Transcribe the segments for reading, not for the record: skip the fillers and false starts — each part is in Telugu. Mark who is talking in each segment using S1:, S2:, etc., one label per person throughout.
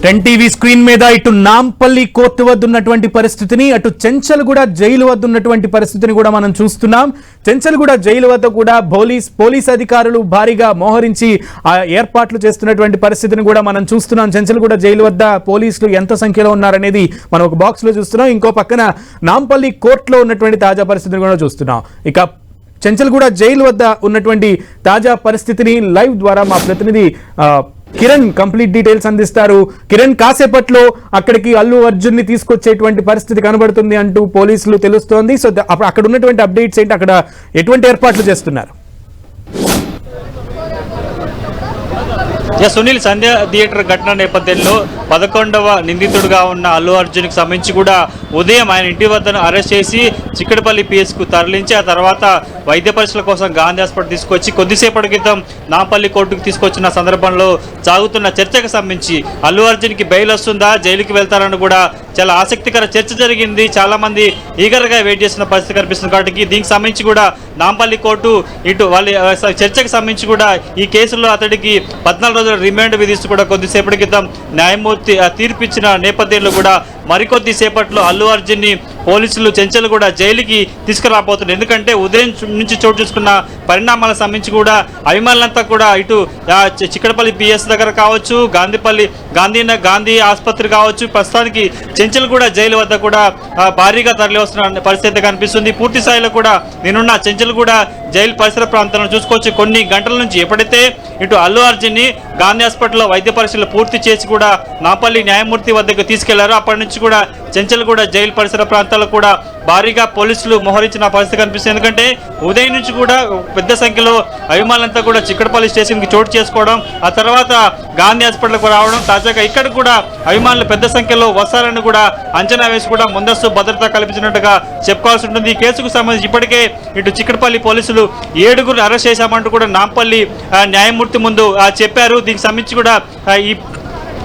S1: టెన్ టీవీ స్క్రీన్ మీద ఇటు నాంపల్లి కోర్టు వద్ద ఉన్నటువంటి పరిస్థితిని, అటు చెంచల్గూడ జైలు వద్ద ఉన్నటువంటి పరిస్థితిని కూడా మనం చూస్తున్నాం. చెంచల్గూడ జైలు వద్ద కూడా పోలీస్ అధికారులు భారీగా మోహరించి ఏర్పాట్లు చేస్తున్నటువంటి పరిస్థితిని కూడా మనం చూస్తున్నాం. చెంచల్గూడ జైలు వద్ద పోలీసులు ఎంత సంఖ్యలో ఉన్నారనేది మనం ఒక బాక్స్ లో చూస్తున్నాం. ఇంకో పక్కన నాంపల్లి కోర్టులో ఉన్నటువంటి తాజా పరిస్థితిని కూడా చూస్తున్నాం. ఇక చెంచల్గూడ జైలు వద్ద ఉన్నటువంటి తాజా పరిస్థితిని లైవ్ ద్వారా మా ప్రతినిధి కిరణ్ కంప్లీట్ డీటెయిల్స్ అందిస్తారు. కిరణ్, కాసేపట్లో అక్కడికి అల్లు అర్జున్ ని తీసుకొచ్చేటువంటి పరిస్థితి కనబడుతుంది అంటూ పోలీసులు తెలుస్తోంది. సో అక్కడ ఉన్నటువంటి అప్డేట్స్ ఏంటి, అక్కడ ఎటువంటి ఏర్పాట్లు చేస్తున్నారు?
S2: సునీల్, సంధ్య థియేటర్ ఘటన నేపథ్యంలో 11వ నిందితుడిగా ఉన్న అల్లు అర్జున్కి సంబంధించి కూడా ఉదయం ఆయన ఇంటి వద్దను అరెస్ట్ చేసి చిక్కడపల్లి పిఎస్కు తరలించి ఆ తర్వాత వైద్య పరీక్షల కోసం గాంధీ హాస్పిటల్ తీసుకొచ్చి కొద్దిసేపటి క్రితం నాంపల్లి కోర్టుకు తీసుకొచ్చిన సందర్భంలో సాగుతున్న చర్చకు సంబంధించి అల్లు అర్జున్కి బెయిల్ వస్తుందా, జైలుకి వెళ్తారని కూడా చాలా ఆసక్తికర చర్చ జరిగింది. చాలా మంది ఈగర్గా వెయిట్ చేసిన పరిస్థితి కనిపిస్తుంది. కాబట్టి దీనికి సంబంధించి కూడా నాంపల్లి కోర్టు ఇటు వాళ్ళ చర్చకు సంబంధించి కూడా ఈ కేసులో అతడికి 14 రోజుల రిమాండ్ విధిస్తూ కూడా కొద్దిసేపటి క్రితం న్యాయమూర్తి తీర్పిచ్చిన నేపథ్యంలో కూడా మరికొద్ది సేపట్లో అల్లు అర్జున్ని పోలీసులు చెంచల్గూడ జైలుకి తీసుకురాబోతున్నారు. ఎందుకంటే ఉదయం నుంచి చోటు చూసుకున్న పరిణామాలకు సంబంధించి కూడా అభిమానులంతా కూడా ఇటు చిక్కడపల్లి పిఎస్ దగ్గర కావచ్చు, గాంధీ ఆసుపత్రి కావచ్చు, ప్రస్తుతానికి చెంచల్గూడ జైలు వద్ద కూడా భారీగా తరలి వస్తున్న పరిస్థితి కనిపిస్తుంది. పూర్తి స్థాయిలో కూడా నేనున్న చెంచల్గూడ జైలు పరిసర ప్రాంతాలను చూసుకోవచ్చు. కొన్ని గంటల నుంచి ఎప్పుడైతే ఇటు అల్లు అర్జున్ని గాంధీ హాస్పిటల్లో వైద్య పరీక్షలు పూర్తి చేసి కూడా నాంపల్లి న్యాయమూర్తి వద్దకు తీసుకెళ్లారు, అప్పటి నుంచి కూడా చెంచల్గూడ జైలు పరిసర ప్రాంతాల్లో కూడా భారీగా పోలీసులు మోహరించిన పరిస్థితి కనిపిస్తుంది. ఎందుకంటే ఉదయం నుంచి కూడా పెద్ద సంఖ్యలో అభిమానులంతా కూడా చిక్కడపల్లి స్టేషన్కి చోటు చేసుకోవడం, ఆ తర్వాత గాంధీ హాస్పిటల్కు రావడం, తాజాగా ఇక్కడ కూడా అభిమానులు పెద్ద సంఖ్యలో వస్తారని కూడా అంచనా వేసి కూడా ముందస్తు భద్రత కల్పించినట్టుగా చెప్పుకోవాల్సి ఉంటుంది. ఈ కేసుకు సంబంధించి ఇప్పటికే ఇటు చిక్కడపల్లి పోలీసులు 7గురిని అరెస్ట్ చేశామంటూ కూడా నాంపల్లి న్యాయమూర్తి ముందు చెప్పారు. దీనికి సంబంధించి కూడా ఈ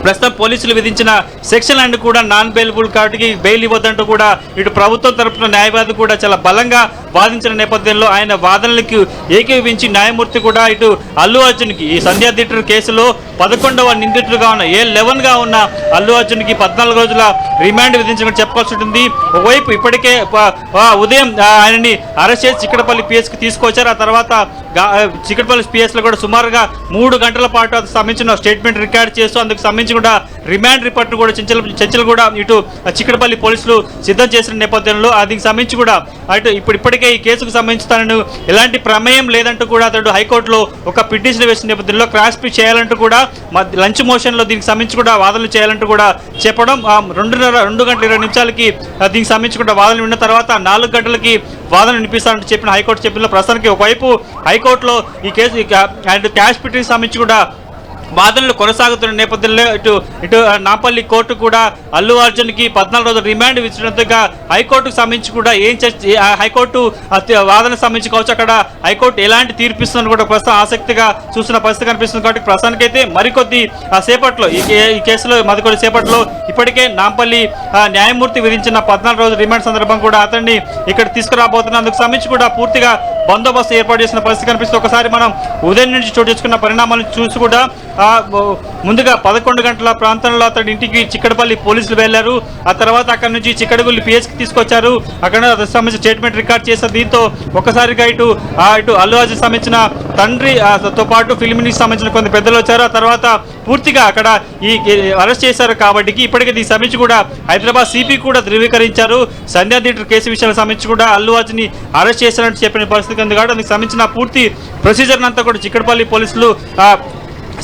S2: ప్రస్తుతం పోలీసులు విధించిన సెక్షన్ అండ్ కూడా నాన్ బెయిలబుల్ కాబట్టి బెయిల్ ఇవ్వద్దంటూ కూడా ఇటు ప్రభుత్వం తరపున న్యాయవాది కూడా చాలా బలంగా వాదించిన నేపథ్యంలో ఆయన వాదనలకు ఏకీభవించి న్యాయమూర్తి కూడా ఇటు అల్లు అర్జున్కి ఈ సంధ్యా థియేటర్ కేసులో 11వ నిందితుడిగా ఉన్న A11గా ఉన్న అల్లు అర్జున్కి 14 రోజుల రిమాండ్ విధించడం చెప్పాల్సి ఉంటుంది. ఒకవైపు ఇప్పటికే ఉదయం ఆయనని అరెస్ట్ చేసి చిక్కడపల్లి పిఎస్కి తీసుకొచ్చారు. ఆ తర్వాత చిక్కడపల్లి పిఎస్లో కూడా సుమారుగా 3 గంటల పాటు అది సంబంధించిన స్టేట్మెంట్ రికార్డ్ చేస్తూ అందుకు సంబంధించి కూడా రిమాండ్ రిపోర్ట్ కూడా చెంచల్గూడ ఇటు చిక్కడపల్లి పోలీసులు సిద్ధం చేసిన నేపథ్యంలో దీనికి సంబంధించి కూడా అటు ఇప్పటికే ఈ కేసుకు సంబంధించి తనను ఎలాంటి ప్రమేయం లేదంటూ కూడా అతడు హైకోర్టులో ఒక పిటిషన్ వేసిన నేపథ్యంలో క్రాష్ పిట్ చేయాలంటూ కూడా లంచ్ మోషన్లో దీనికి సంబంధించి కూడా వాదనలు చేయాలంటూ కూడా చెప్పడం 2 గంటల 20 నిమిషాలకి దీనికి సంబంధించి కూడా వాదనలు విన్న తర్వాత 4 గంటలకి వాదన వినిపిస్తానంటూ చెప్పిన హైకోర్టు చెప్పిన ప్రస్తుతానికి ఒకవైపు హైకోర్టులో ఈ కేసు క్యాష్ పిటిషన్ సంబంధించి కూడా వాదనలు కొనసాగుతున్న నేపథ్యంలో ఇటు నాంపల్లి కోర్టు కూడా అల్లు అర్జున్కి 14 రోజుల రిమాండ్ ఇచ్చినందుగా హైకోర్టుకు సంబంధించి కూడా హైకోర్టు వాదన సంబంధించి కావచ్చు అక్కడ హైకోర్టు ఎలాంటి తీర్పిస్తుందని కూడా ప్రస్తుతం ఆసక్తిగా చూస్తున్న పరిస్థితి కనిపిస్తుంది. కాబట్టి ప్రస్తుతానికైతే మరికొద్ది సేపట్లో ఈ కేసులో మరికొద్ది సేపట్లో ఇప్పటికే నాంపల్లి న్యాయమూర్తి విధించిన 14 రోజుల రిమాండ్ సందర్భం కూడా అతన్ని ఇక్కడ తీసుకురాబోతున్న అందుకు సంబంధించి కూడా పూర్తిగా బందోబస్తు ఏర్పాటు చేసిన పరిస్థితి కనిపిస్తుంది. ఒకసారి మనం ఉదయం నుంచి చోటు చేసుకున్న పరిణామాలను చూసి కూడా ముందుగా 11 గంటల ప్రాంతంలో అతడి ఇంటికి చిక్కడపల్లి పోలీసులు వెళ్లారు. ఆ తర్వాత అక్కడ నుంచి చిక్కడపల్లి పిఎస్కి తీసుకొచ్చారు. అక్కడ సంబంధించిన స్టేట్మెంట్ రికార్డ్ చేశారు. దీంతో ఒక్కసారిగా ఇటు అల్లు అర్జున్ సంబంధించిన తండ్రితో పాటు ఫిల్మ్ ఇండస్ట్రీకి సంబంధించిన కొంత పెద్దలు వచ్చారు. ఆ తర్వాత పూర్తిగా అక్కడ ఈ అరెస్ట్ చేశారు. కాబట్టి ఇప్పటికే దీనికి సంబంధించి కూడా హైదరాబాద్ సిపి కూడా ధృవీకరించారు. సంధ్యా థియేటర్ కేసు విషయానికి సంబంధించి కూడా అల్లు అర్జున్ని అరెస్ట్ చేశారంటూ చెప్పిన పరిస్థితి ఉంది. కాబట్టి దానికి సంబంధించిన పూర్తి ప్రొసీజర్ అంతా కూడా చిక్కడపల్లి పోలీసులు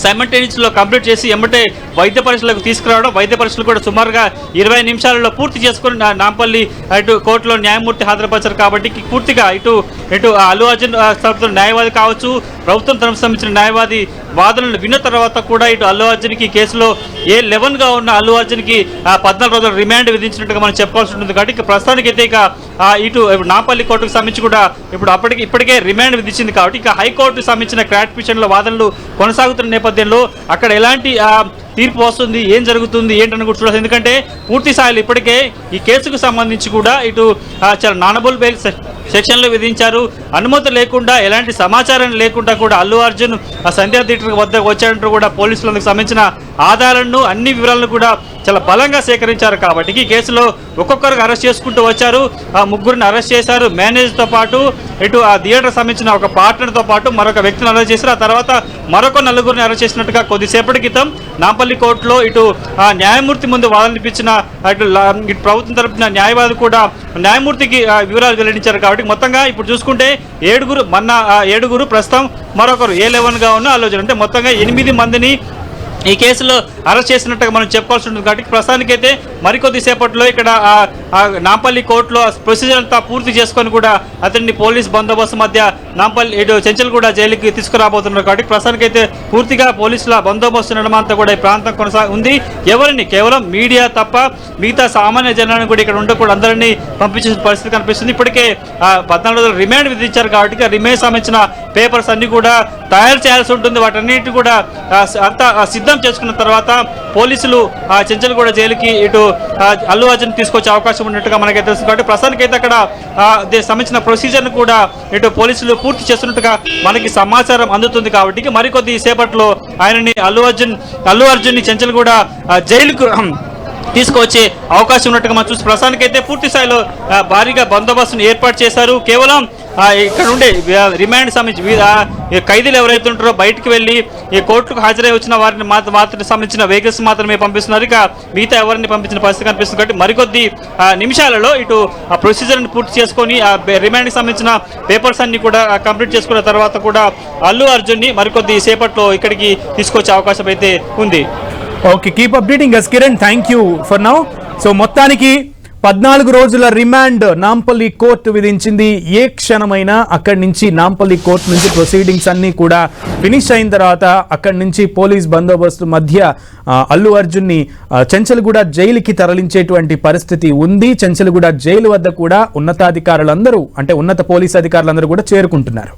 S2: సైమల్టేనియస్లో కంప్లీట్ చేసి ఎమ్మటే వైద్య పరీక్షలకు తీసుకురావడం, వైద్య పరీక్షలు కూడా సుమారుగా 20 నిమిషాలలో పూర్తి చేసుకుని నాంపల్లి ఇటు కోర్టులో న్యాయమూర్తి హాజరుపరిచారు. కాబట్టి పూర్తిగా ఇటు అల్లు అర్జున్ తరపున న్యాయవాది కావచ్చు, ప్రభుత్వం తరఫు సంబంధించిన న్యాయవాది వాదనలు విన్న తర్వాత కూడా ఇటు అల్లు అర్జున్కి కేసులో A11గా ఉన్న అల్లు అర్జున్కి 14 రోజుల రిమాండ్ విధించినట్టుగా మనం చెప్పుకోవాల్సి ఉంటుంది. కాబట్టి ప్రస్తుతానికైతే ఇక ఇటు నాంపల్లి కోర్టుకు సంబంధించి కూడా ఇప్పటికే రిమాండ్ విధించింది. కాబట్టి ఇక హైకోర్టుకు సంబంధించిన క్రాట్ పిటిషన్ల వాదనలు కొనసాగుతున్న నేపథ్యంలో అక్కడ ఎలాంటి తీర్పు వస్తుంది, ఏం జరుగుతుంది ఏంటని కూడా చూడాలి. ఎందుకంటే పూర్తి స్థాయిలో ఇప్పటికే ఈ కేసుకు సంబంధించి కూడా ఇటు చాలా నానబుల్ బెయిల్ సెక్షన్లు విధించారు. అనుమతి లేకుండా ఎలాంటి సమాచారం లేకుండా కూడా అల్లు అర్జున్ ఆ సంధ్యా థియేటర్ వద్దకు వచ్చాడంటూ కూడా పోలీసులు అందుకు సంబంధించిన ఆధారాలను అన్ని వివరాలను కూడా చాలా బలంగా సేకరించారు. కాబట్టి ఈ కేసులో ఒక్కొక్కరికి అరెస్ట్ చేసుకుంటూ వచ్చారు. ఆ ముగ్గురిని అరెస్ట్ చేశారు. మేనేజర్తో పాటు ఇటు ఆ థియేటర్ సంబంధించిన ఒక పార్ట్నర్తో పాటు మరొక వ్యక్తిని అరెస్ట్ చేశారు. ఆ తర్వాత మరొక నలుగురిని అరెస్ట్ చేసినట్టుగా కొద్దిసేపటి క్రితం నాంపల్లి కోర్టులో ఇటు ఆ న్యాయమూర్తి ముందు వాదనలిపించిన ఇటు ప్రభుత్వం తరపున న్యాయవాది కూడా న్యాయమూర్తికి వివరాలు వెల్లడించారు. కాబట్టి మొత్తంగా ఇప్పుడు చూసుకుంటే ఏడుగురు ప్రస్తుతం మరొకరు A11గా ఉన్న ఆలోచన అంటే మొత్తంగా 8 మందిని ఈ కేసులో అరెస్ట్ చేసినట్టుగా మనం చెప్పుకోవాల్సి ఉంటుంది. కాబట్టి ప్రస్తుతానికైతే మరికొద్ది సేపట్లో ఇక్కడ నాంపల్లి కోర్టులో ప్రొసీజర్ అంతా పూర్తి చేసుకొని కూడా అతన్ని పోలీస్ బందోబస్తు మధ్య నాంపల్లి ఇటు చెంచల్గూడ జైలుకి తీసుకురాబోతున్నారు. కాబట్టి ప్రస్తుతానికైతే పూర్తిగా పోలీసుల బందోబస్తు నడమంతా కూడా ఈ ప్రాంతం ఉంది. ఎవరిని కేవలం మీడియా తప్ప మిగతా సామాన్య జనాన్ని కూడా ఇక్కడ ఉండకూడదు, అందరినీ పంపించే పరిస్థితి కనిపిస్తుంది. ఇప్పటికే 14 రోజులు రిమాండ్ విధించారు. కాబట్టి రిమాండ్ సంబంధించిన పేపర్స్ అన్ని కూడా తయారు చేయాల్సి ఉంటుంది. వాటన్నిటి కూడా అంతా సిద్ధం చేసుకున్న తర్వాత పోలీసులు చెంచల్గూడ జైలుకి ఇటు అల్లు అర్జున్ తీసుకొచ్చే అవకాశం ఉన్నట్టుగా మనకి తెలుసు. కాబట్టి ప్రస్తుతానికైతే అక్కడ సంబంధించిన ప్రొసీజర్ను కూడా ఇటు పోలీసులు పూర్తి చేస్తున్నట్టుగా మనకి సమాచారం అందుతుంది. కాబట్టి మరికొద్ది సేపట్లో ఆయనని అల్లు అర్జున్ని చెంచల్గూడ జైలుకు తీసుకొచ్చే అవకాశం ఉన్నట్టుగా మనం చూసి ప్రస్తుతానికైతే పూర్తి స్థాయిలో భారీగా బందోబస్తును ఏర్పాటు చేశారు. కేవలం ఇక్కడ ఉండే రిమాండ్ సంబంధించి ఖైదీలు ఎవరైతే ఉంటారో బయటకు వెళ్ళి ఈ కోర్టుకు హాజరై వచ్చిన వారిని మాత్రం సంబంధించిన వెహికల్స్ మాత్రమే పంపిస్తున్నారు. ఇక మిగతా ఎవరిని పంపించిన పరిస్థితి కనిపిస్తుంది. కాబట్టి మరికొద్ది నిమిషాలలో ఇటు ఆ ప్రొసీజర్ని పూర్తి చేసుకొని ఆ రిమాండ్కి సంబంధించిన పేపర్స్ అన్ని కూడా కంప్లీట్ చేసుకున్న తర్వాత కూడా అల్లు అర్జున్ని మరికొద్ది సేపట్లో ఇక్కడికి తీసుకొచ్చే అవకాశం అయితే ఉంది.
S1: Okay, keep updating us Kiran, thank you for now. So మొత్తానికి 14 రోజుల రిమాండ్ నాంపల్లి కోర్టు విధించింది. ఏ క్షణమైనా అక్కడి నుంచి నాంపల్లి కోర్టు నుంచి ప్రొసీడింగ్స్ అన్ని కూడా ఫినిష్ అయిన తర్వాత అక్కడి నుంచి పోలీస్ బందోబస్తు మధ్య అల్లు అర్జున్ని చెంచల్గూడ జైలుకి తరలించేటువంటి పరిస్థితి ఉంది. చెంచల్గూడ జైలు వద్ద కూడా ఉన్నతాధికారులందరూ అంటే ఉన్నత పోలీస్ అధికారులందరూ కూడా చేరుకుంటున్నారు.